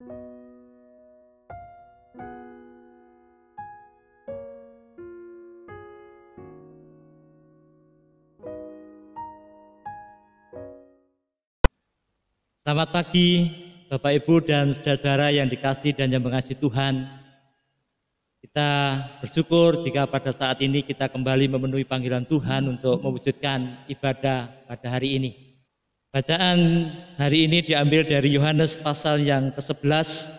Selamat pagi Bapak Ibu dan saudara-saudara yang dikasihi dan yang mengasihi Tuhan. Kita bersyukur jika pada saat ini kita kembali memenuhi panggilan Tuhan untuk mewujudkan ibadah pada hari ini. Bacaan hari ini diambil dari Yohanes pasal yang ke-11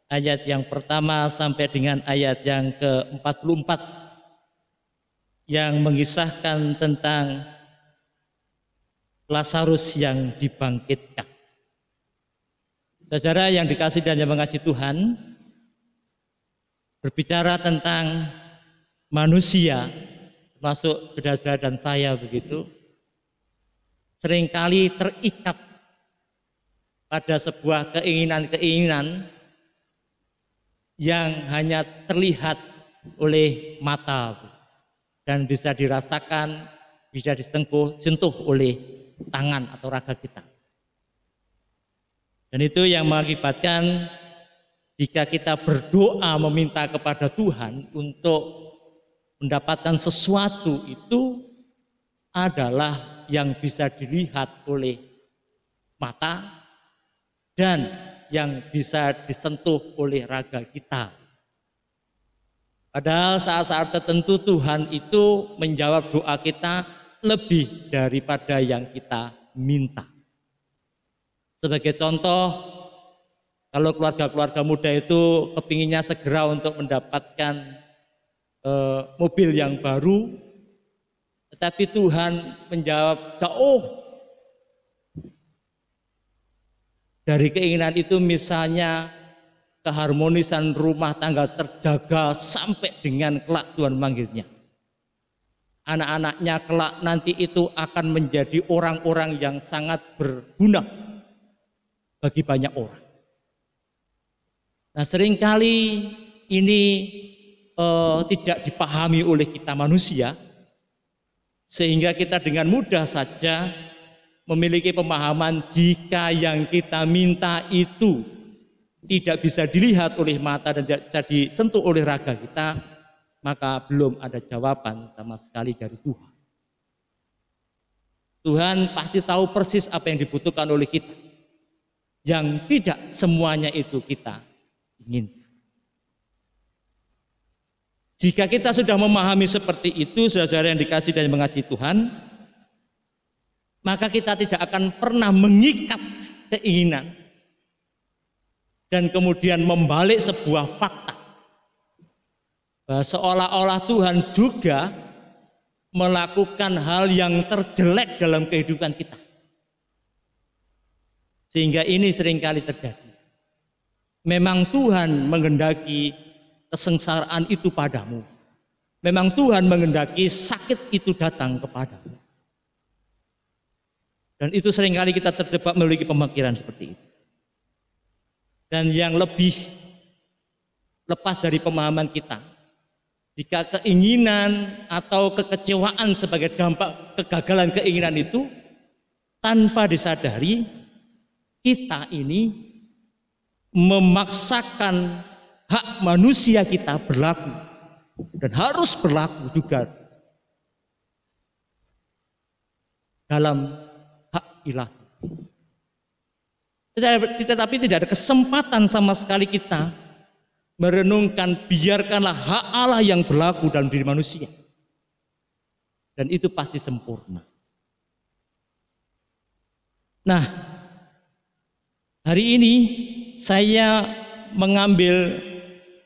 ayat yang pertama sampai dengan ayat yang ke-44 yang mengisahkan tentang Lazarus yang dibangkitkan. Saudara yang dikasihi dan yang mengasihi Tuhan, berbicara tentang manusia, termasuk saudara-saudara dan saya begitu, seringkali terikat pada sebuah keinginan-keinginan yang hanya terlihat oleh mata dan bisa dirasakan, bisa disentuh oleh tangan atau raga kita. Dan itu yang mengakibatkan jika kita berdoa meminta kepada Tuhan untuk mendapatkan sesuatu itu adalah yang bisa dilihat oleh mata dan yang bisa disentuh oleh raga kita. Padahal saat-saat tertentu Tuhan itu menjawab doa kita lebih daripada yang kita minta. Sebagai contoh, kalau keluarga-keluarga muda itu kepinginnya segera untuk mendapatkan mobil yang baru, tetapi Tuhan menjawab jauh dari keinginan itu, misalnya keharmonisan rumah tangga terjaga sampai dengan kelak Tuhan memanggilnya. Anak-anaknya kelak nanti itu akan menjadi orang-orang yang sangat berguna bagi banyak orang. Nah, seringkali ini tidak dipahami oleh kita manusia, sehingga kita dengan mudah saja memiliki pemahaman jika yang kita minta itu tidak bisa dilihat oleh mata dan tidak bisa disentuh oleh raga kita, maka belum ada jawaban sama sekali dari Tuhan. Tuhan pasti tahu persis apa yang dibutuhkan oleh kita, yang tidak semuanya itu kita inginkan. Jika kita sudah memahami seperti itu, saudara-saudara yang dikasihi dan mengasihi Tuhan, maka kita tidak akan pernah mengikat keinginan dan kemudian membalik sebuah fakta bahwa seolah-olah Tuhan juga melakukan hal yang terjelek dalam kehidupan kita. Sehingga ini seringkali terjadi. Memang Tuhan menghendaki kesengsaraan itu padamu. Memang Tuhan menghendaki sakit itu datang kepadamu. Dan itu seringkali kita terjebak memiliki pemikiran seperti itu. Dan yang lebih lepas dari pemahaman kita, jika keinginan atau kekecewaan sebagai dampak kegagalan keinginan itu, tanpa disadari, kita ini memaksakan hak manusia kita berlaku dan harus berlaku juga dalam hak ilahi. Tetapi tidak ada kesempatan sama sekali kita merenungkan, biarkanlah hak Allah yang berlaku dalam diri manusia, dan itu pasti sempurna. Nah, hari ini saya mengambil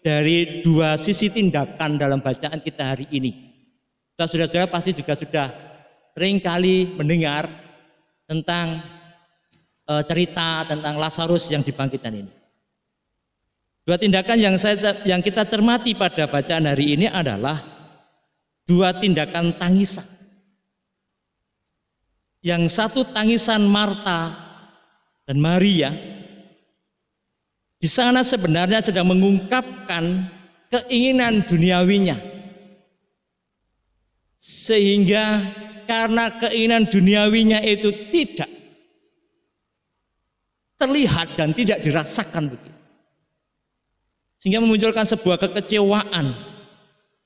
dari dua sisi tindakan dalam bacaan kita hari ini. Saudara-saudara pasti juga sudah seringkali mendengar tentang cerita tentang Lazarus yang dibangkitkan ini. Dua tindakan yang kita cermati pada bacaan hari ini adalah dua tindakan tangisan. Yang satu tangisan Marta dan Maria. Di sana sebenarnya sedang mengungkapkan keinginan duniawinya. Sehingga karena keinginan duniawinya itu tidak terlihat dan tidak dirasakan begitu, sehingga memunculkan sebuah kekecewaan.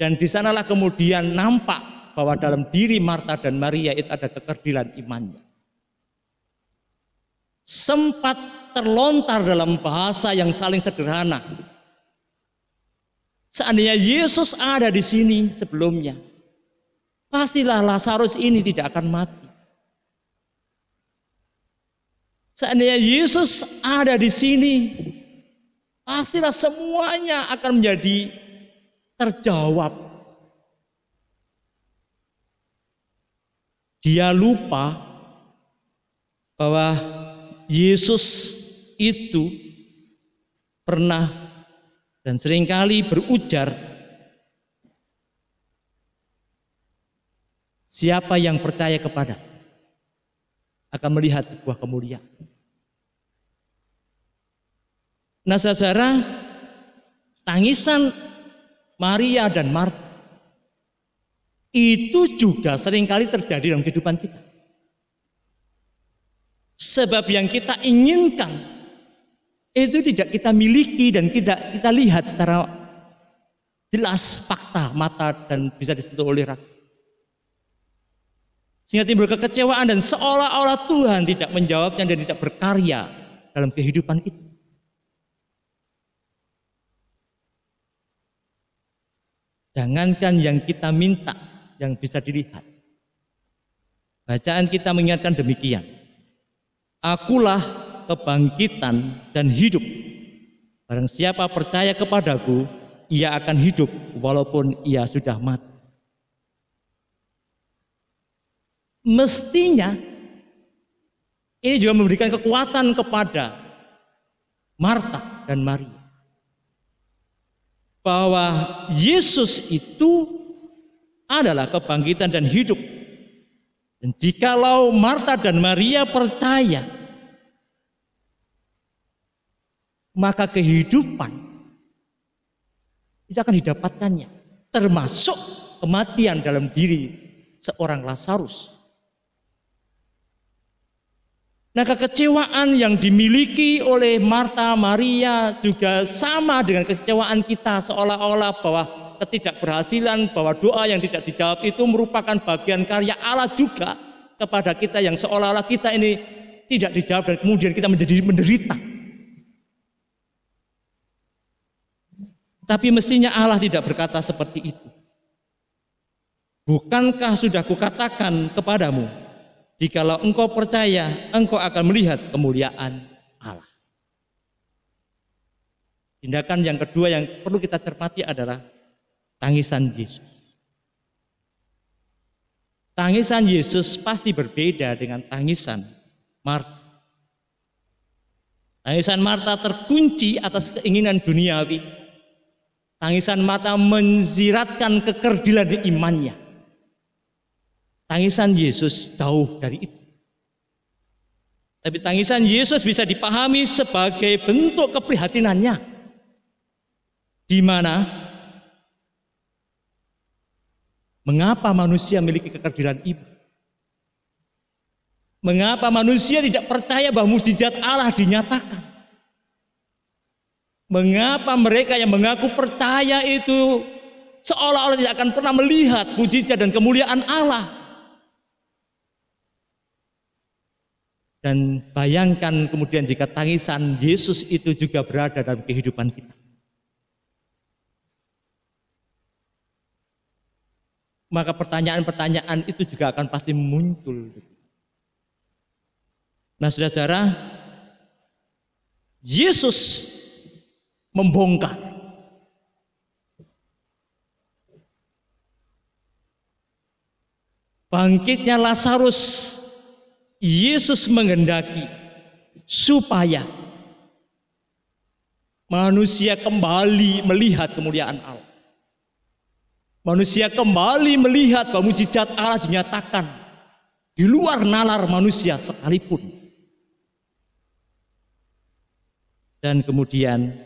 Dan di sanalah kemudian nampak bahwa dalam diri Marta dan Maria itu ada kekerdilan imannya. Sempat terlontar dalam bahasa yang saling sederhana. Seandainya Yesus ada di sini sebelumnya, pastilah Lazarus ini tidak akan mati. Seandainya Yesus ada di sini, pastilah semuanya akan menjadi terjawab. Dia lupa bahwa Yesus itu pernah dan seringkali berujar, siapa yang percaya kepada akan melihat sebuah kemuliaan. Nah, saudara, tangisan Maria dan Marta itu juga seringkali terjadi dalam kehidupan kita. Sebab yang kita inginkan itu tidak kita miliki dan tidak kita lihat secara jelas fakta mata dan bisa disentuh oleh raga. Sehingga timbul kekecewaan dan seolah-olah Tuhan tidak menjawabnya dan tidak berkarya dalam kehidupan kita. Jangankan yang kita minta yang bisa dilihat. Bacaan kita mengingatkan demikian. Akulah kebangkitan dan hidup. Barang siapa percaya kepadaku, ia akan hidup walaupun ia sudah mati. Mestinya ini juga memberikan kekuatan kepada Marta dan Maria, bahwa Yesus itu adalah kebangkitan dan hidup. Dan jikalau Marta dan Maria percaya, maka kehidupan itu akan didapatkannya, termasuk kematian dalam diri seorang Lazarus. Nah, kekecewaan yang dimiliki oleh Marta Maria juga sama dengan kekecewaan kita, seolah-olah bahwa ketidakberhasilan, bahwa doa yang tidak dijawab itu merupakan bagian karya Allah juga kepada kita, yang seolah-olah kita ini tidak dijawab dan kemudian kita menjadi menderita. Tapi mestinya Allah tidak berkata seperti itu. Bukankah sudah kukatakan kepadamu, jikalau engkau percaya, engkau akan melihat kemuliaan Allah. Tindakan yang kedua yang perlu kita cermati adalah tangisan Yesus. Tangisan Yesus pasti berbeda dengan tangisan Marta. Tangisan Marta terkunci atas keinginan duniawi. Tangisan Marta menziratkan kekerdilan imannya. Tangisan Yesus jauh dari itu. Tapi tangisan Yesus bisa dipahami sebagai bentuk keprihatinannya, di mana mengapa manusia memiliki kekerdilan iman? Mengapa manusia tidak percaya bahwa mukjizat Allah dinyatakan? Mengapa mereka yang mengaku percaya itu seolah-olah tidak akan pernah melihat mukjizat dan kemuliaan Allah? Dan bayangkan kemudian jika tangisan Yesus itu juga berada dalam kehidupan kita. Maka pertanyaan-pertanyaan itu juga akan pasti muncul. Nah, saudara-saudara, Yesus membongkar bangkitnya Lazarus. Yesus menghendaki supaya manusia kembali melihat kemuliaan Allah. Manusia kembali melihat bahwa mukjizat Allah dinyatakan di luar nalar manusia sekalipun. Dan kemudian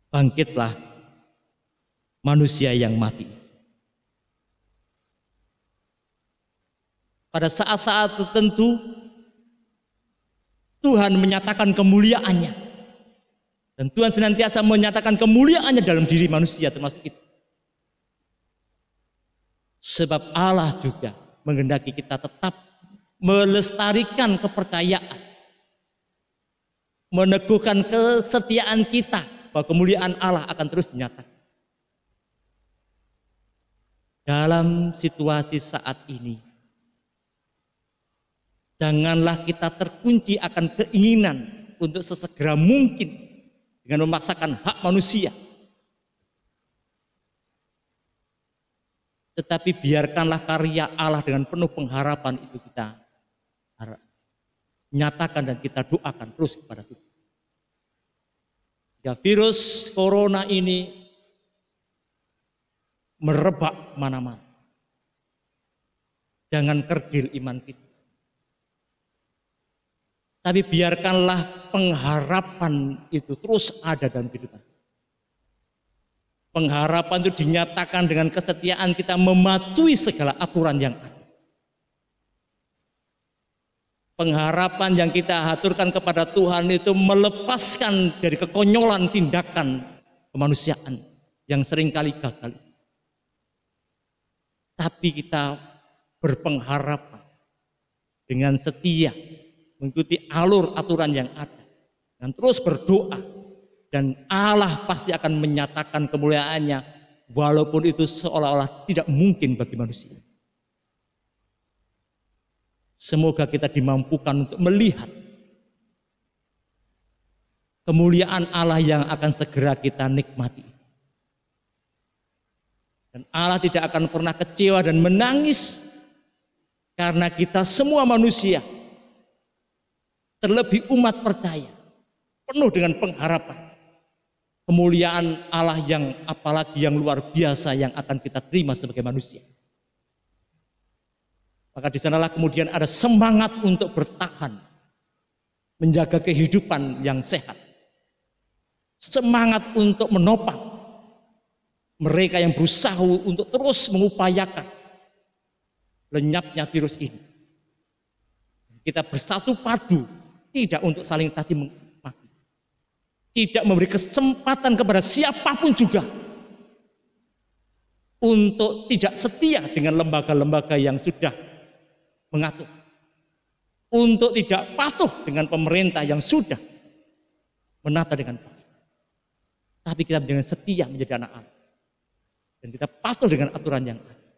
bangkitlah manusia yang mati. Pada saat-saat tertentu Tuhan menyatakan kemuliaannya. Dan Tuhan senantiasa menyatakan kemuliaannya dalam diri manusia termasuk itu. Sebab Allah juga menghendaki kita tetap melestarikan kepercayaan, meneguhkan kesetiaan kita bahwa kemuliaan Allah akan terus dinyatakan. Dalam situasi saat ini, janganlah kita terkunci akan keinginan untuk sesegera mungkin dengan memaksakan hak manusia. Tetapi biarkanlah karya Allah dengan penuh pengharapan itu kita nyatakan dan kita doakan terus kepada Tuhan. Ya, virus corona ini merebak mana-mana. Jangan kerdil iman kita. Tapi biarkanlah pengharapan itu terus ada dalam kehidupan. Pengharapan itu dinyatakan dengan kesetiaan kita mematuhi segala aturan yang ada. Pengharapan yang kita haturkan kepada Tuhan itu melepaskan dari kekonyolan tindakan kemanusiaan yang seringkali gagal. Tapi kita berpengharapan dengan setia mengikuti alur aturan yang ada dan terus berdoa. Dan Allah pasti akan menyatakan kemuliaannya walaupun itu seolah-olah tidak mungkin bagi manusia. Semoga kita dimampukan untuk melihat kemuliaan Allah yang akan segera kita nikmati. Dan Allah tidak akan pernah kecewa dan menangis karena kita semua manusia, terlebih umat percaya, penuh dengan pengharapan. Kemuliaan Allah yang apalagi yang luar biasa yang akan kita terima sebagai manusia. Maka di sanalah kemudian ada semangat untuk bertahan, menjaga kehidupan yang sehat. Semangat untuk menopang mereka yang berusaha untuk terus mengupayakan lenyapnya virus ini. Kita bersatu padu, tidak untuk saling caci maki. Tidak memberi kesempatan kepada siapapun juga untuk tidak setia dengan lembaga-lembaga yang sudah mengatur, untuk tidak patuh dengan pemerintah yang sudah menata dengan baik. Tapi kita dengan setia menjadi anak Allah dan kita patuh dengan aturan yang ada.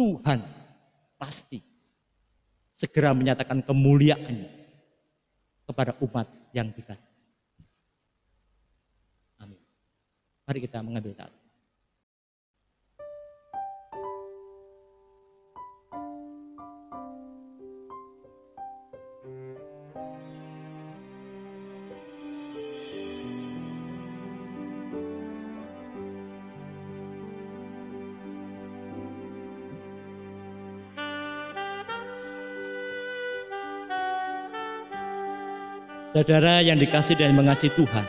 Tuhan pasti segera menyatakan kemuliaannya kepada umat yang dikasihi. Amin. Mari kita mengambil saat. Saudara yang dikasihi dan mengasihi Tuhan,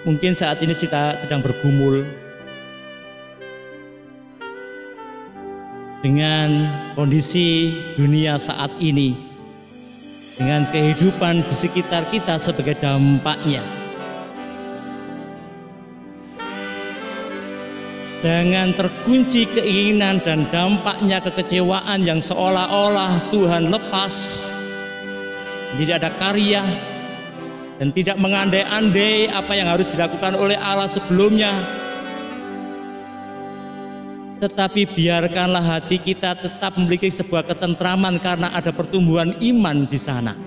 mungkin saat ini kita sedang bergumul dengan kondisi dunia saat ini, dengan kehidupan di sekitar kita sebagai dampaknya. Jangan terkunci keinginan dan dampaknya kekecewaan yang seolah-olah Tuhan lepas, tidak ada karya, dan tidak mengandai-andai apa yang harus dilakukan oleh Allah sebelumnya. Tetapi biarkanlah hati kita tetap memiliki sebuah ketentraman karena ada pertumbuhan iman di sana.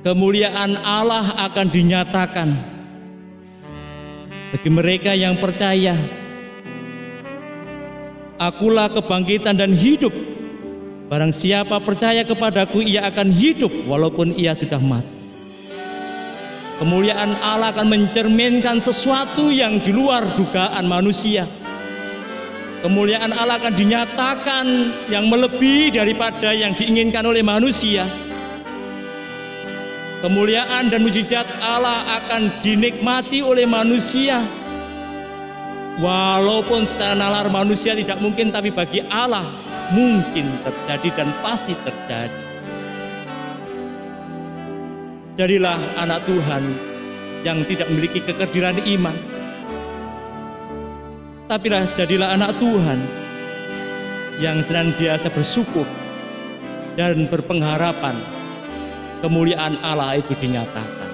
Kemuliaan Allah akan dinyatakan bagi mereka yang percaya. Akulah kebangkitan dan hidup. Barang siapa percaya kepadaku, ia akan hidup walaupun ia sudah mati. Kemuliaan Allah akan mencerminkan sesuatu yang di luar dugaan manusia. Kemuliaan Allah akan dinyatakan yang melebihi daripada yang diinginkan oleh manusia. Kemuliaan dan mujizat Allah akan dinikmati oleh manusia Walaupun secara nalar manusia tidak mungkin, tapi bagi Allah mungkin terjadi dan pasti terjadi. Jadilah anak Tuhan yang tidak memiliki kekerdilan iman, tapi jadilah anak Tuhan yang senantiasa bersyukur dan berpengharapan kemuliaan Allah itu dinyatakan.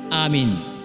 Amin.